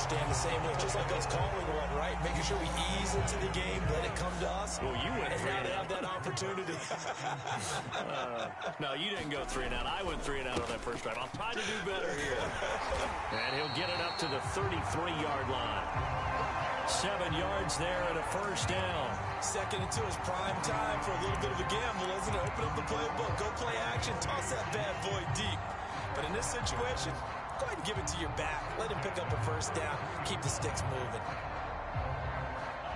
understand the same way. Just like us calling one, right? Making sure we ease into the game, let it come to us. Well, you went 3 and out. Have that opportunity. No, you didn't go 3 and out. I went 3 and out on that first drive. I'll try to do better here. And he'll get it up to the 33-yard line. 7 yards there and a first down. Second and 2 is prime time for a little bit of a gamble, isn't it? Open up the playbook, go play action, toss that bad boy deep. But in this situation, go ahead and give it to your back. Let him pick up a first down. Keep the sticks moving.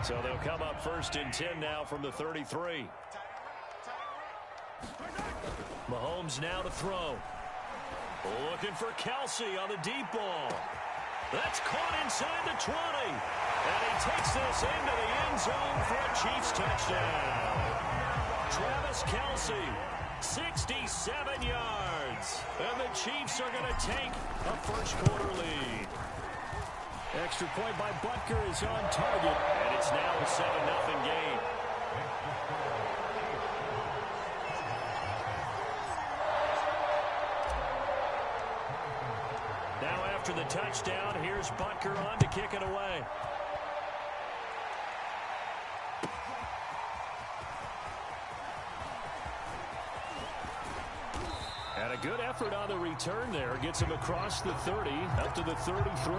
So they'll come up 1st and 10 now from the 33. Mahomes now to throw. Looking for Kelsey on the deep ball. That's caught inside the 20. And he takes this into the end zone for a Chiefs touchdown. Travis Kelsey, 67 yards. And the Chiefs are going to take a first-quarter lead. Extra point by Butker is on target. And it's now a 7-0 game. Now after the touchdown, here's Butker on to kick it away. And a good effort on the return there. Gets him across the 30, up to the 33.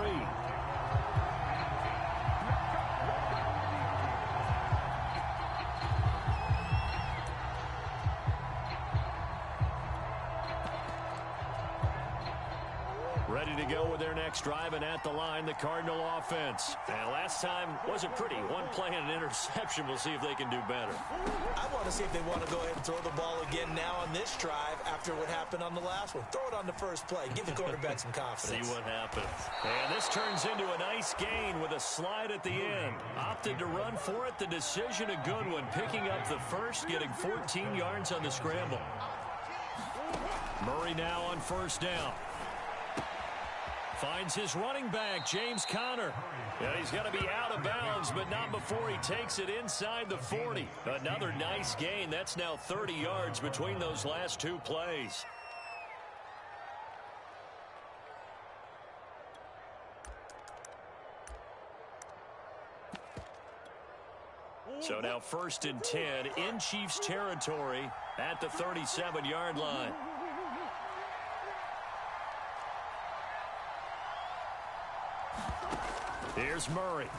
Ready to go with their next drive, and at the line, the Cardinal offense. And last time wasn't pretty. One play and an interception. We'll see if they can do better. I want to see if they want to go ahead and throw the ball again now on this drive after what happened on the last one. Throw it on the first play. Give the quarterback some confidence. See what happens. And this turns into a nice gain with a slide at the end. Opted to run for it. The decision a good one. Picking up the first, getting 14 yards on the scramble. Murray now on first down. Finds his running back, James Conner. Yeah, he's got to be out of bounds, but not before he takes it inside the 40. Another nice gain. That's now 30 yards between those last 2 plays. So now 1st and 10 in Chiefs territory at the 37-yard line. Here's Murray.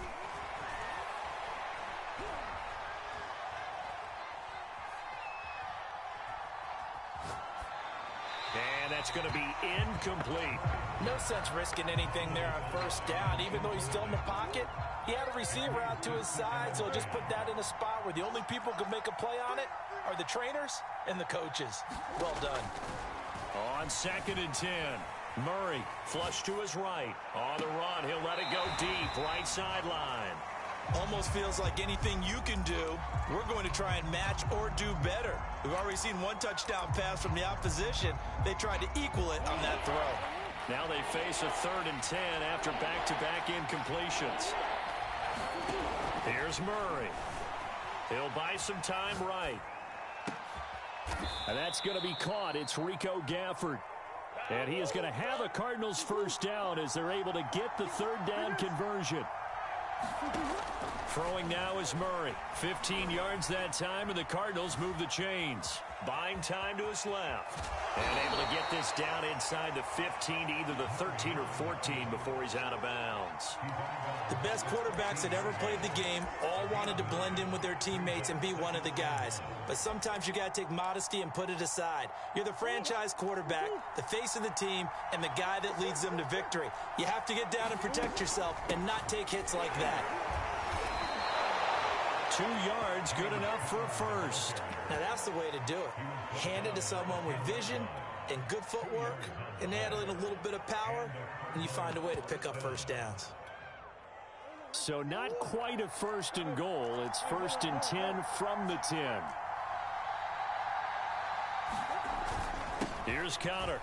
And that's going to be incomplete. No sense risking anything there on first down. Even though he's still in the pocket, he had a receiver out to his side, so just put that in a spot where the only people who can make a play on it are the trainers and the coaches. Well done. On 2nd and 10. Murray, flush to his right. On the run, he'll let it go deep, right sideline. Almost feels like anything you can do, we're going to try and match or do better. We've already seen one touchdown pass from the opposition. They tried to equal it on that throw. Now they face a 3rd and 10 after back-to-back incompletions. Here's Murray. He'll buy some time right. And that's going to be caught. It's Rico Gafford. And he is going to have a Cardinals first down as they're able to get the 3rd down conversion. Throwing now is Murray. 15 yards that time, and the Cardinals move the chains. Buying time to his left. And able to get this down inside the 15 to either the 13 or 14 before he's out of bounds. The best quarterbacks that ever played the game all wanted to blend in with their teammates and be one of the guys. But sometimes you got to take modesty and put it aside. You're the franchise quarterback, the face of the team, and the guy that leads them to victory. You have to get down and protect yourself and not take hits like that. 2 yards, good enough for a first. Now that's the way to do it. Hand it to someone with vision and good footwork and add in a little bit of power, and you find a way to pick up first downs. So not quite a 1st and goal. It's 1st and 10 from the 10. Here's Conner.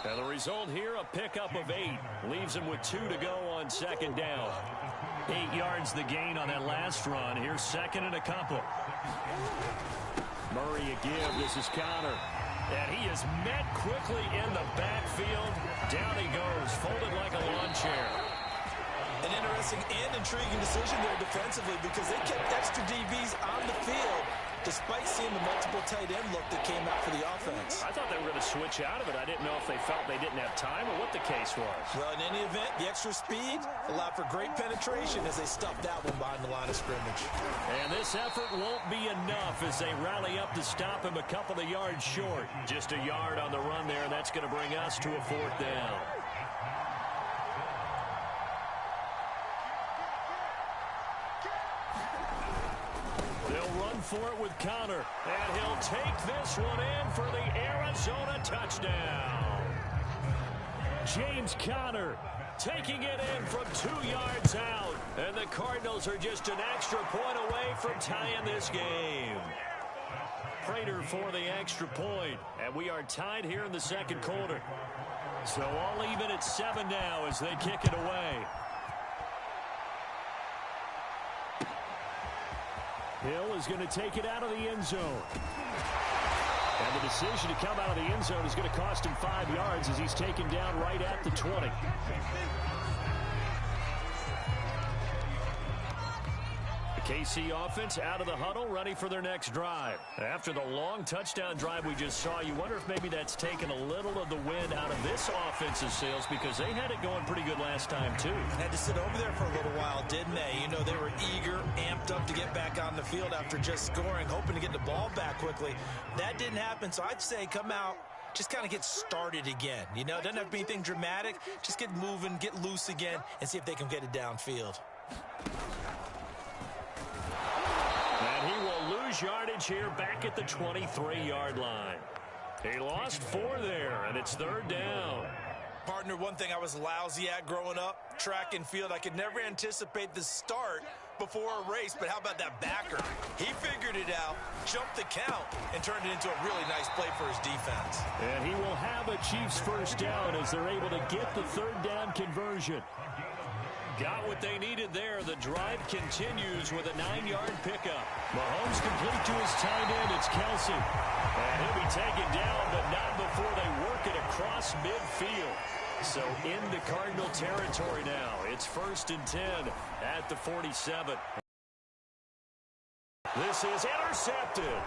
And the result here, a pickup of 8. Leaves him with 2 to go on 2nd down. 8 yards the gain on that last run. Here's 2nd and a couple. Murray a give. This is Conner. And he is met quickly in the backfield. Down he goes, folded like a lawn chair. embarrassing and intriguing decision there defensively because they kept extra DBs on the field despite seeing the multiple tight end look that came out for the offense. I thought they were going to switch out of it. I didn't know if they felt they didn't have time or what the case was. Well, in any event, the extra speed allowed for great penetration as they stuffed that one behind the line of scrimmage. And this effort won't be enough as they rally up to stop him a couple of yards short. Just a yard on the run there. That's going to bring us to a 4th down. For it with Conner, and he'll take this one in for the Arizona touchdown. James Conner taking it in from 2 yards out, and the Cardinals are just an extra point away from tying this game. Prater for the extra point, and we are tied here in the 2nd quarter. So all even at 7 now as they kick it away. Hill is going to take it out of the end zone. And the decision to come out of the end zone is going to cost him 5 yards as he's taken down right at the 20. The KC offense out of the huddle, ready for their next drive. After the long touchdown drive we just saw, you wonder if maybe that's taken a little of the wind out of this offense's sails because they had it going pretty good last time, too. Had to sit over there for a little while, didn't they? You know, they were eager, amped up to get back on the field after just scoring, hoping to get the ball back quickly. That didn't happen, so I'd say come out, just kind of get started again. You know, it doesn't have to be anything dramatic. Just get moving, get loose again, and see if they can get it downfield. And he will lose yardage here back at the 23-yard line. He lost 4 there, and it's 3rd down. Partner, one thing I was lousy at growing up, track and field, I could never anticipate the start before a race, but how about that backer? He figured it out, jumped the count, and turned it into a really nice play for his defense. And he will have a Chiefs 1st down as they're able to get the 3rd down conversion. Got what they needed there. The drive continues with a 9-yard pickup. Mahomes complete to his tight end. It's Kelsey. And he'll be taken down, but not before they work it across midfield. So into Cardinal territory now. It's 1st and 10 at the 47. This is intercepted.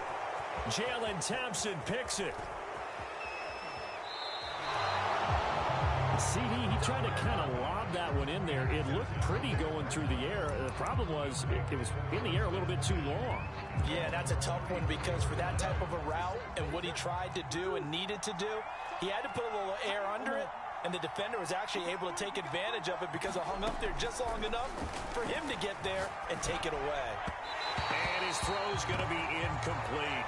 Jalen Thompson picks it. CD, he tried to kind of lob that one in there. It looked pretty going through the air. The problem was it was in the air a little bit too long. Yeah, that's a tough one because for that type of a route and what he tried to do and needed to do, he had to put a little air under it, and the defender was actually able to take advantage of it because it hung up there just long enough for him to get there and take it away. And his throw's going to be incomplete.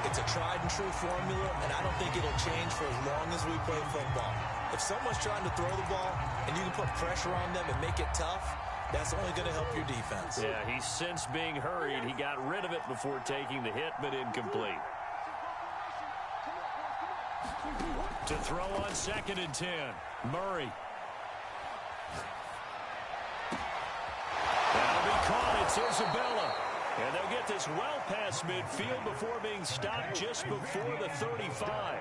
It's a tried and true formula, and I don't think it'll change for as long as we play football. If someone's trying to throw the ball and you can put pressure on them and make it tough, that's only going to help your defense. Yeah, he's since being hurried. He got rid of it before taking the hit, but incomplete. To throw on 2nd and 10, Murray. That'll be caught. It's Isabella. And they'll get this well past midfield before being stopped just before the 35.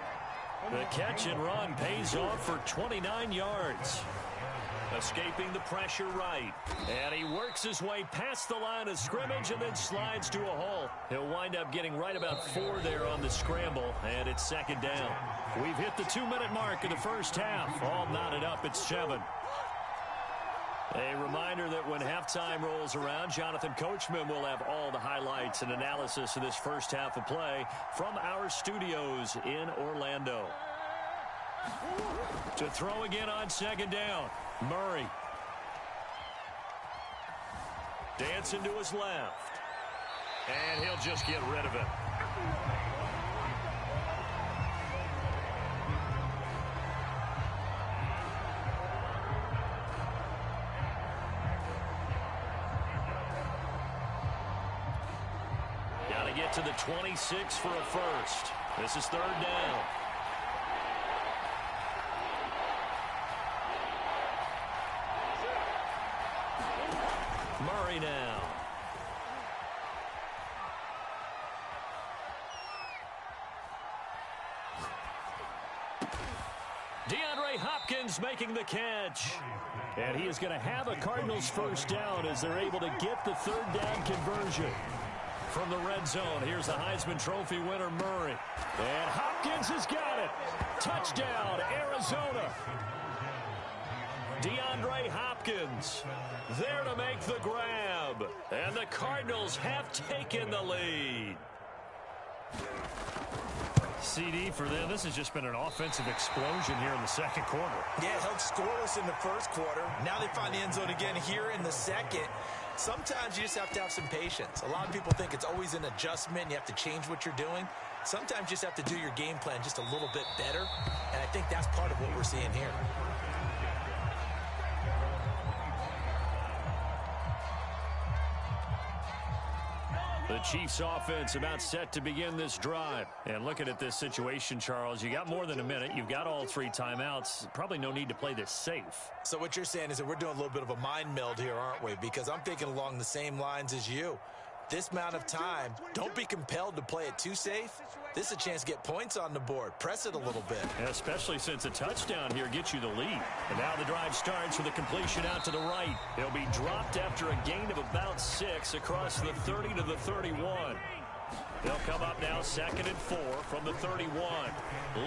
The catch and run pays off for 29 yards. Escaping the pressure right. And he works his way past the line of scrimmage and then slides to a hole. He'll wind up getting right about 4 there on the scramble, and it's 2nd down. We've hit the 2-minute mark of the first half. All knotted up at 7. A reminder that when halftime rolls around, Jonathan Coachman will have all the highlights and analysis of this first half of play from our studios in Orlando. To throw again on 2nd down, Murray. Dancing to his left. And he'll just get rid of it. Get to the 26 for a first. This is 3rd down. Murray now. DeAndre Hopkins Hopkins making the catch. And he is going to have a Cardinals first down as they're able to get the third down conversion. From the red zone, here's the Heisman Trophy winner, Murray. And Hopkins has got it. Touchdown, Arizona. DeAndre Hopkins there to make the grab. And the Cardinals have taken the lead. CD for them, this has just been an offensive explosion here in the second quarter. Yeah, held scoreless in the first quarter. Now they find the end zone again here in the second. Sometimes you just have to have some patience. A lot of people think it's always an adjustment. You have to change what you're doing. Sometimes you just have to do your game plan just a little bit better. And I think that's part of what we're seeing here. The Chiefs offense about set to begin this drive. And looking at this situation, Charles, you got more than a minute. You've got all three timeouts. Probably no need to play this safe. So what you're saying is that we're doing a little bit of a mind meld here, aren't we? Because I'm thinking along the same lines as you. This amount of time, don't be compelled to play it too safe. This is a chance to get points on the board. Press it a little bit. Especially since a touchdown here gets you the lead. And now the drive starts with a completion out to the right. He'll be dropped after a gain of about 6 across the 30 to the 31. They'll come up now 2nd and 4 from the 31.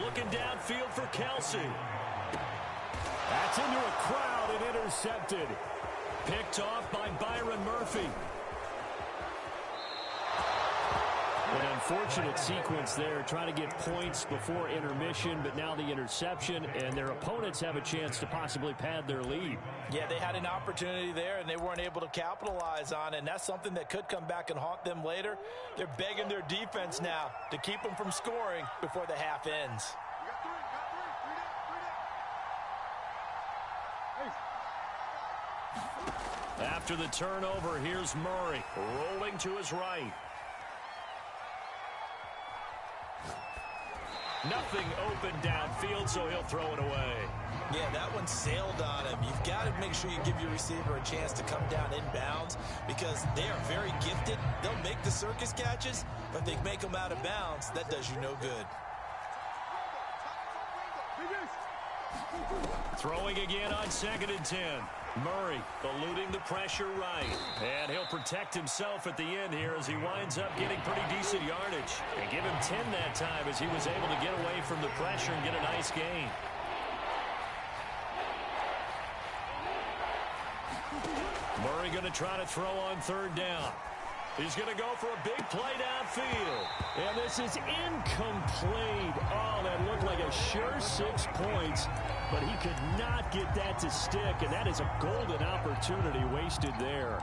Looking downfield for Kelsey. That's into a crowd and intercepted. Picked off by Byron Murphy. An unfortunate sequence there, trying to get points before intermission, but now the interception, and their opponents have a chance to possibly pad their lead. Yeah, they had an opportunity there, and they weren't able to capitalize on it, and that's something that could come back and haunt them later. They're begging their defense now to keep them from scoring before the half ends. After the turnover, here's Murray, rolling to his right. Nothing open downfield, so he'll throw it away. Yeah, that one sailed on him. You've got to make sure you give your receiver a chance to come down inbounds because they are very gifted. They'll make the circus catches, but if they make them out of bounds, that does you no good. Throwing again on 2nd and 10. Murray eluding the pressure right. And he'll protect himself at the end here as he winds up getting pretty decent yardage. And give him 10 that time as he was able to get away from the pressure and get a nice gain. Murray going to try to throw on 3rd down. He's going to go for a big play downfield. And this is incomplete. Oh, that looked like a sure 6 points. But he could not get that to stick. And that is a golden opportunity wasted there.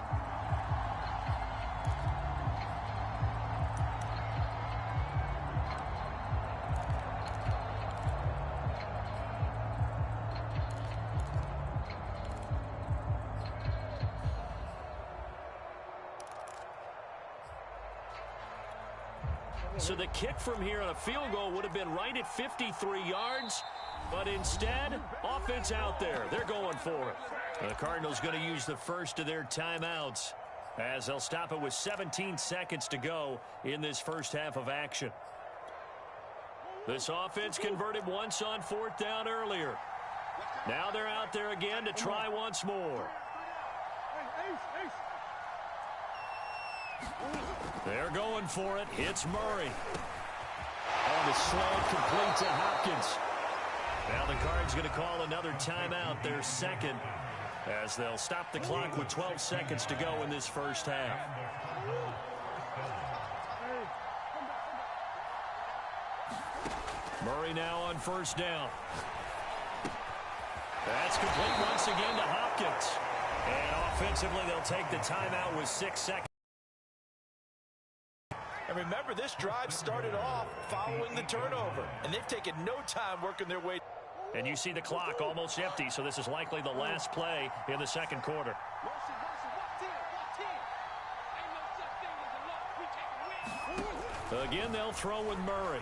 So the kick from here on a field goal would have been right at 53 yards. But instead, offense out there. They're going for it. The Cardinals going to use the first of their timeouts as they'll stop it with 17 seconds to go in this first half of action. This offense converted once on 4th down earlier. Now they're out there again to try once more. They're going for it. It's Murray. And the slant complete to Hopkins. Now the Cards going to call another timeout, their second, as they'll stop the clock with 12 seconds to go in this first half. Murray now on 1st down. That's complete once again to Hopkins. And offensively, they'll take the timeout with 6 seconds. And remember, this drive started off following the turnover, and they've taken no time working their way. And you see the clock almost empty, so this is likely the last play in the second quarter. Again, they'll throw with Murray.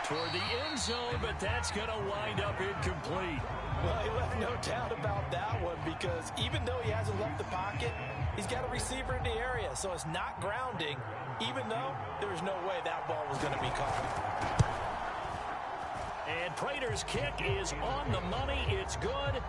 Toward the end zone, but that's going to wind up incomplete. Well, he left no doubt about that one because even though he hasn't left the pocket, he's got a receiver in the area, so it's not grounding, even though there was no way that ball was going to be caught. And Prater's kick is on the money. It's good.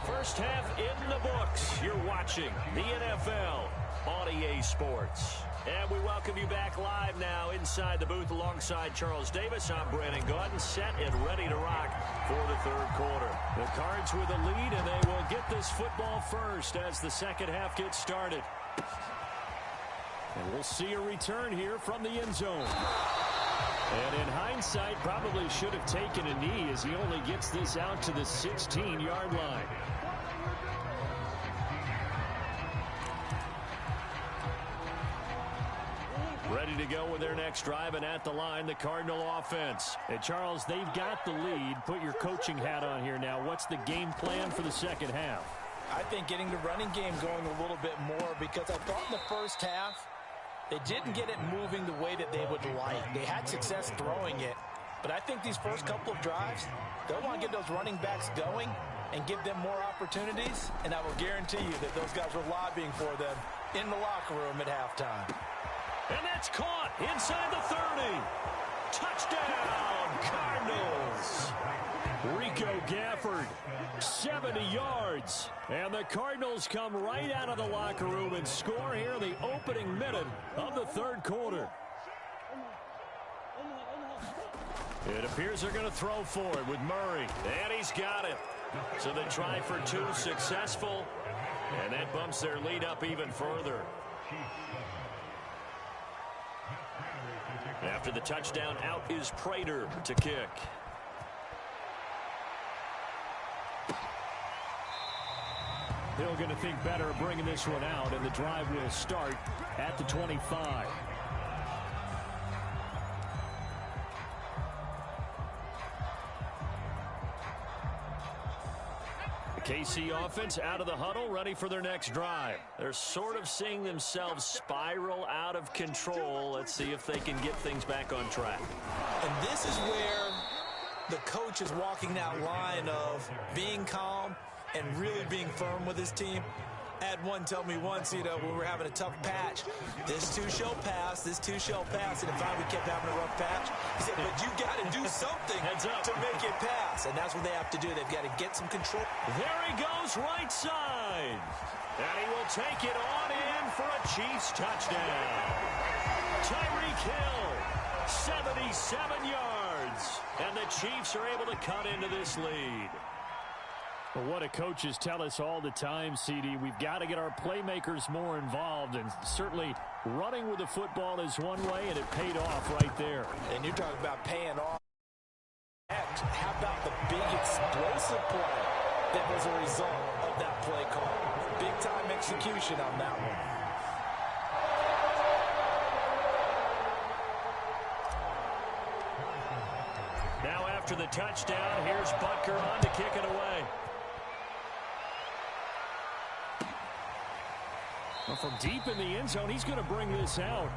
First half in the books. You're watching the NFL on EA Sports. And we welcome you back live now inside the booth alongside Charles Davis. I'm Brandon Gaudin, set and ready to rock for the third quarter. The Cards with a lead, and they will get this football first as the second half gets started. And we'll see a return here from the end zone. And in hindsight, probably should have taken a knee as he only gets this out to the 16-yard line. Ready to go with their next drive, and at the line, the Cardinal offense. And Charles, they've got the lead. Put your coaching hat on here now. What's the game plan for the second half? I think getting the running game going a little bit more, because I thought in the first half they didn't get it moving the way that they would like. They had success throwing it, but I think these first couple of drives, they'll want to get those running backs going and give them more opportunities, and I will guarantee you that those guys were lobbying for them in the locker room at halftime. And that's caught inside the 30. Touchdown, Cardinals. Rico Gafford, 70 yards. And the Cardinals come right out of the locker room and score here in the opening minute of the third quarter. It appears they're going to throw for it with Murray. And he's got it. So the try for two successful. And that bumps their lead up even further. After the touchdown, out is Prater to kick. They're going to think better of bringing this one out, and the drive will start at the 25. The KC offense out of the huddle, ready for their next drive. They're sort of seeing themselves spiral out of control. Let's see if they can get things back on track. And this is where the coach is walking that line of being calm and really being firm with his team. I had one tell me once, when we were having a tough patch, this too shall pass, this too shall pass, and if we kept having a rough patch, he said, but you got to do something to make it pass, and that's what they have to do. They've got to get some control. There he goes, right side, and he will take it on in for a Chiefs touchdown. Tyreek Hill, 77 yards, and the Chiefs are able to cut into this lead. Well, what do coaches tell us all the time, CD? We've got to get our playmakers more involved, and certainly running with the football is one way, and it paid off right there. And you're talking about paying off. How about the big explosive play that was a result of that play call? Big-time execution on that one. Now after the touchdown, here's Butker on to kick it away. Well, from deep in the end zone, he's going to bring this out.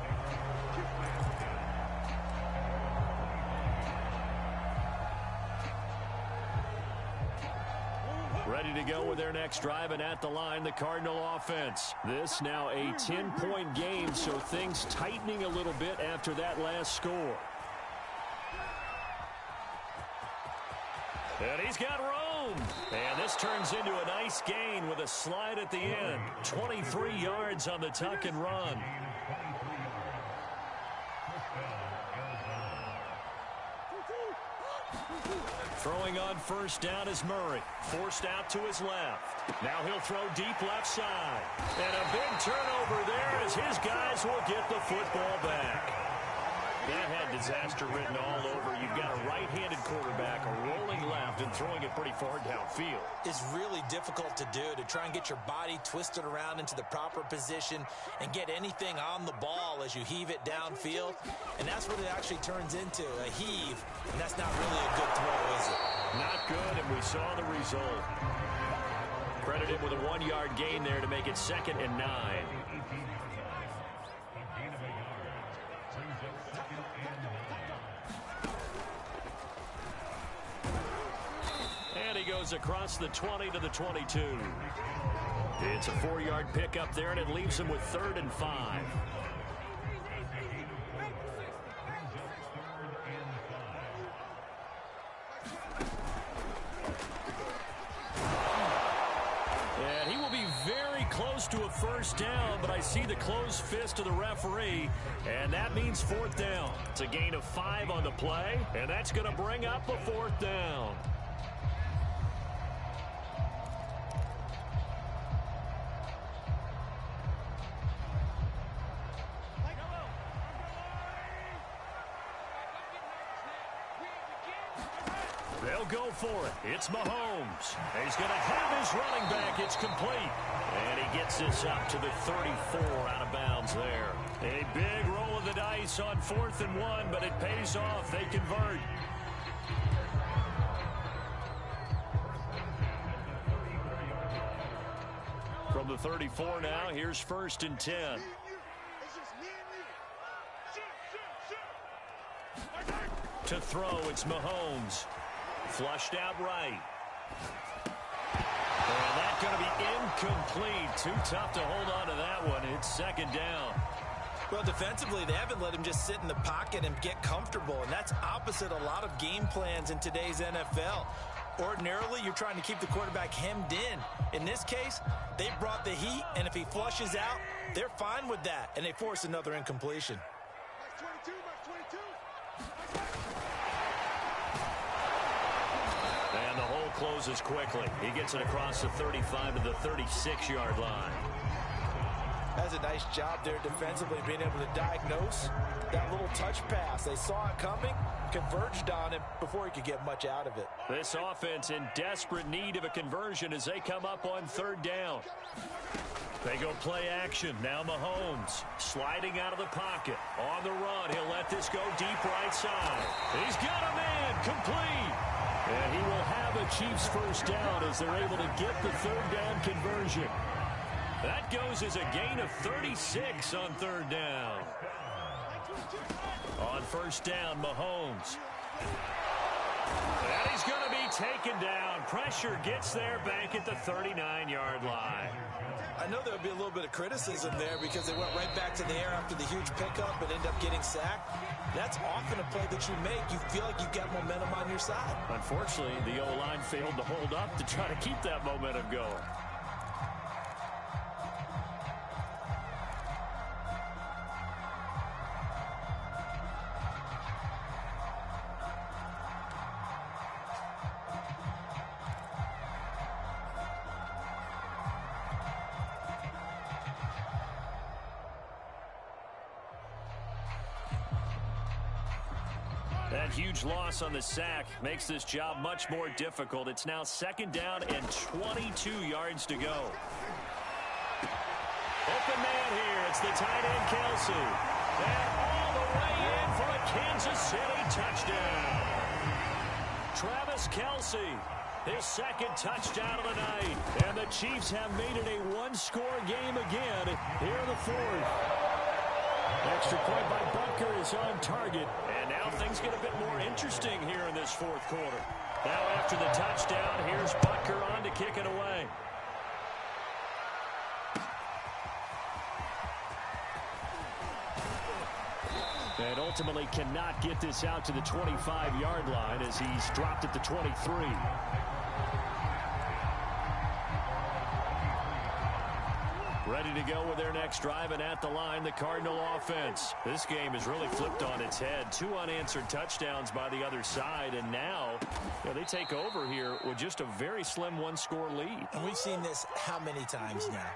Ready to go with their next drive, and at the line, the Cardinal offense. This now a 10-point game, so things tightening a little bit after that last score. And he's got room. And this turns into a nice gain with a slide at the end. 23 yards on the tuck and run. Throwing on first down is Murray. Forced out to his left. Now he'll throw deep left side. And a big turnover there as his guys will get the football back. That had disaster written all over. You've got a right-handed quarterback, a rolling left, and throwing it pretty far downfield. It's really difficult to do, to try and get your body twisted around into the proper position and get anything on the ball as you heave it downfield. And that's what it actually turns into, a heave. And that's not really a good throw, is it? Not good, and we saw the result. Credited with a 1-yard gain there to make it 2nd and 9. And he goes across the 20 to the 22. It's a 4-yard pickup there, and it leaves him with 3rd and 5. close to a first down, but I see the closed fist of the referee, and that means fourth down. It's a gain of 5 on the play, and that's going to bring up a fourth down. They'll go for it. It's Mahomes. He's going to have his running back. It's complete. And he gets this up to the 34 out of bounds there. A big roll of the dice on 4th and 1, but it pays off. They convert. From the 34 now, here's 1st and 10. To throw, it's Mahomes. Flushed out right. And that's going to be incomplete. Too tough to hold on to that one. It's 2nd down. Well, defensively, they haven't let him just sit in the pocket and get comfortable, and that's opposite a lot of game plans in today's NFL. Ordinarily, you're trying to keep the quarterback hemmed in. In this case, they brought the heat, and if he flushes out, they're fine with that, and they force another incompletion. And the hole closes quickly. He gets it across the 35 to the 36-yard line. That's a nice job there defensively, being able to diagnose that little touch pass. They saw it coming, converged on him before he could get much out of it. This offense in desperate need of a conversion as they come up on 3rd down. They go play action. Now Mahomes sliding out of the pocket. On the run, he'll let this go deep right side. He's got a man complete. And he will have a Chiefs first down as they're able to get the 3rd down conversion. That goes as a gain of 36 on 3rd down. On 1st down, Mahomes. And he's going to be taken down. Pressure gets there back at the 39-yard line. I know there'll be a little bit of criticism there because they went right back to the air after the huge pickup and ended up getting sacked. That's often a play that you make. You feel like you've got momentum on your side. Unfortunately, the O-line failed to hold up to try to keep that momentum going. That huge loss on the sack makes this job much more difficult. It's now 2nd down and 22 yards to go. Open man here. It's the tight end, Kelce. And all the way in for a Kansas City touchdown. Travis Kelce, his 2nd touchdown of the night. And the Chiefs have made it a one-score game again here in the 4th. Extra point by Butker is on target. And now things get a bit more interesting here in this 4th quarter. Now after the touchdown, here's Butker on to kick it away. And ultimately cannot get this out to the 25-yard line as he's dropped at the 23. Ready to go with their next drive, and at the line, the Cardinal offense. This game has really flipped on its head. 2 unanswered touchdowns by the other side, and now they take over here with just a very slim one-score lead. And we've seen this how many times now?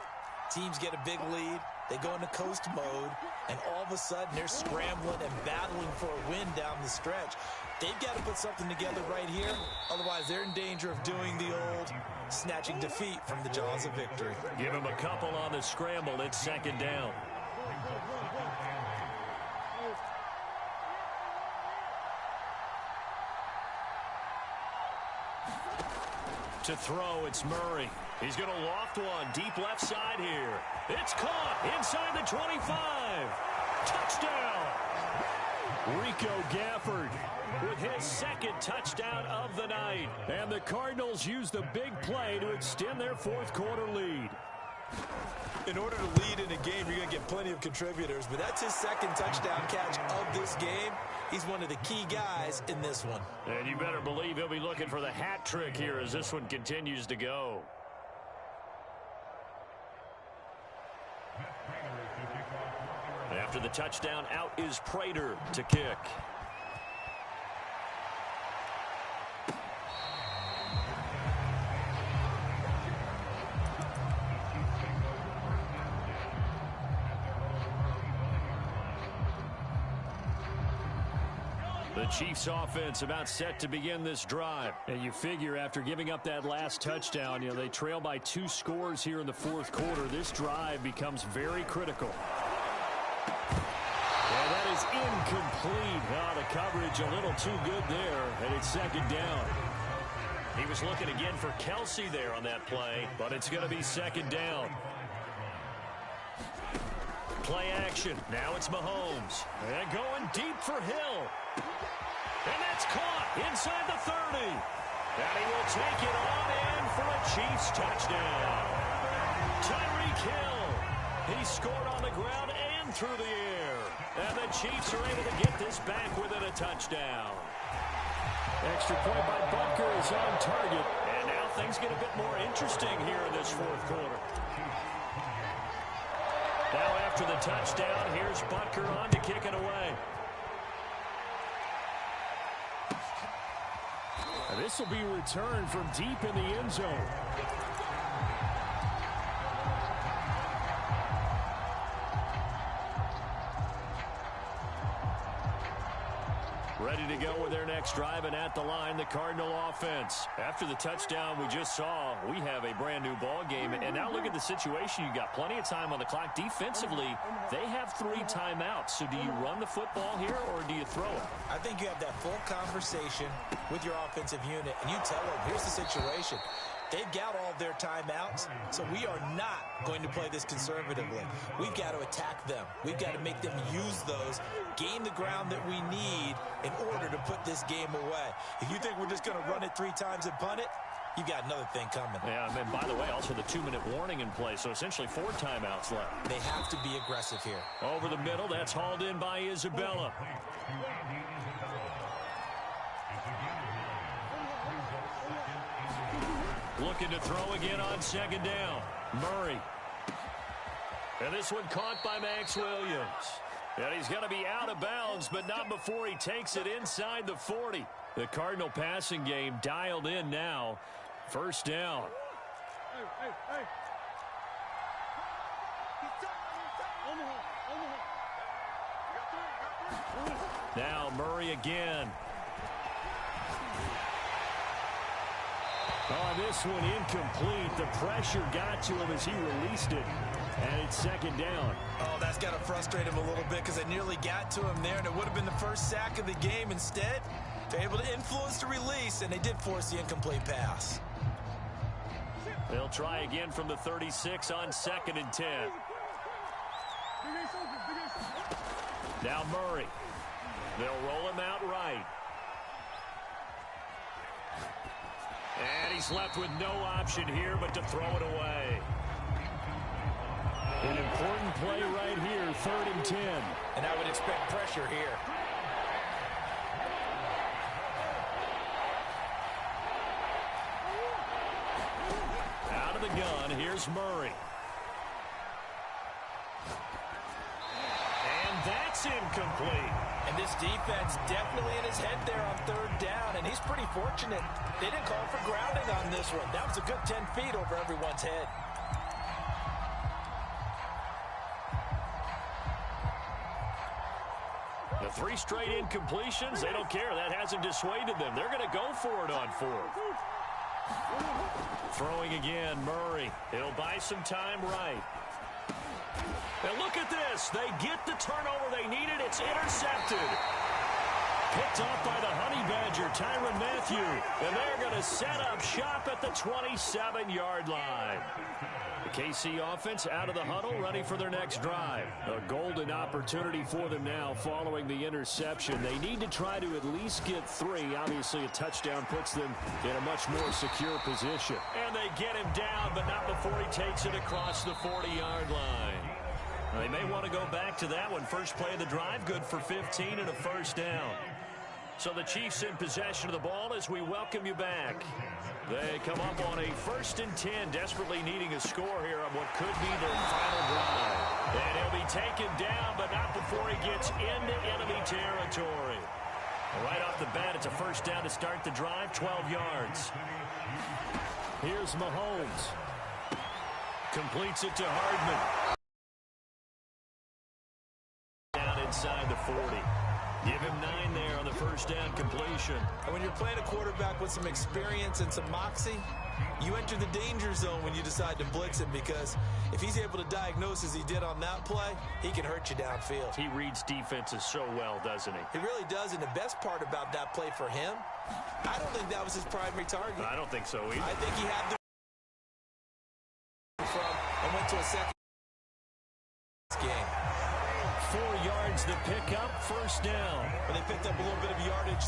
Teams get a big lead, they go into coast mode, and all of a sudden they're scrambling and battling for a win down the stretch. They've got to put something together right here. Otherwise, they're in danger of doing the old snatching defeat from the jaws of victory. Give him a couple on the scramble. It's 2nd down. To throw, it's Murray. He's going to loft one deep left side here. It's caught inside the 25. Touchdown. Rico Gafford with his 2nd touchdown of the night. And the Cardinals use the big play to extend their 4th quarter lead. In order to lead in a game, you're going to get plenty of contributors, but that's his 2nd touchdown catch of this game. He's one of the key guys in this one. And you better believe he'll be looking for the hat trick here as this one continues to go. After the touchdown, out is Prater to kick. The Chiefs offense about set to begin this drive. And you figure after giving up that last touchdown, they trail by 2 scores here in the fourth quarter. This drive becomes very critical. And that is incomplete. The coverage a little too good there, and it's second down. He was looking again for Kelsey there on that play, but it's going to be second down. Play action. Now it's Mahomes. And going deep for Hill. And that's caught inside the 30. And he will take it on in for a Chiefs touchdown. Tyreek Hill. He scored on the ground and through the air. And the Chiefs are able to get this back within a touchdown. Extra point by Butker is on target. And now things get a bit more interesting here in this fourth quarter. Now after the touchdown, here's Butker on to kick it away. This will be returned from deep in the end zone. Ready to go with their next drive, and at the line, the Cardinal offense. After the touchdown we just saw, we have a brand new ball game. And now look at the situation. You got plenty of time on the clock. Defensively, they have 3 timeouts. So do you run the football here, or do you throw it? I think you have that full conversation with your offensive unit, and you tell them, here's the situation. They've got all their timeouts, so we are not going to play this conservatively. We've got to attack them. We've got to make them use those, gain the ground that we need in order to put this game away. If you think we're just going to run it 3 times and punt it, you got another thing coming. Yeah, and by the way, also the 2-minute warning in play, so essentially 4 timeouts left. They have to be aggressive here. Over the middle, that's hauled in by Isabella. Looking to throw again on second down. Murray. And this one caught by Max Williams. And he's going to be out of bounds, but not before he takes it inside the 40. The Cardinal passing game dialed in now. First down. Now Murray again. Oh, this one incomplete. The pressure got to him as he released it. And it's second down. Oh, that's got to frustrate him a little bit because they nearly got to him there, and it would have been the first sack of the game. Instead, they're able to influence the release, and they did force the incomplete pass. They'll try again from the 36 on 2nd and 10. Now Murray. They'll roll him out right. And he's left with no option here but to throw it away. An important play right here, 3rd and 10. And I would expect pressure here. Out of the gun, here's Murray. And that's incomplete. And this defense definitely in his head there on 3rd down, and he's pretty fortunate. They didn't call for grounding on this one. That was a good 10 feet over everyone's head. The 3 straight incompletions, they don't care. That hasn't dissuaded them. They're going to go for it on 4th. Throwing again, Murray. He'll buy some time right. And look at this. They get the turnover they needed. It's intercepted. Picked off by the Honey Badger, Tyrann Mathieu. And they're going to set up shop at the 27-yard line. The KC offense out of the huddle, ready for their next drive. A golden opportunity for them now following the interception. They need to try to at least get 3. Obviously, a touchdown puts them in a much more secure position. And they get him down, but not before he takes it across the 40-yard line. They may want to go back to that one. First play of the drive, good for 15 and a first down. So the Chiefs in possession of the ball as we welcome you back. They come up on a 1st and 10, desperately needing a score here on what could be their final drive. And he'll be taken down, but not before he gets into enemy territory. Right off the bat, it's a 1st down to start the drive, 12 yards. Here's Mahomes. Completes it to Hardman. Down inside the 40. Give him 9 there on the 1st down completion. And when you're playing a quarterback with some experience and some moxie, you enter the danger zone when you decide to blitz him, because if he's able to diagnose as he did on that play, he can hurt you downfield. He reads defenses so well, doesn't he? He really does, and the best part about that play for him, I don't think that was his primary target. I don't think so either. I think he had the from and went to a second game. 4 yards the pickup, 1st down. And they picked up a little bit of yardage.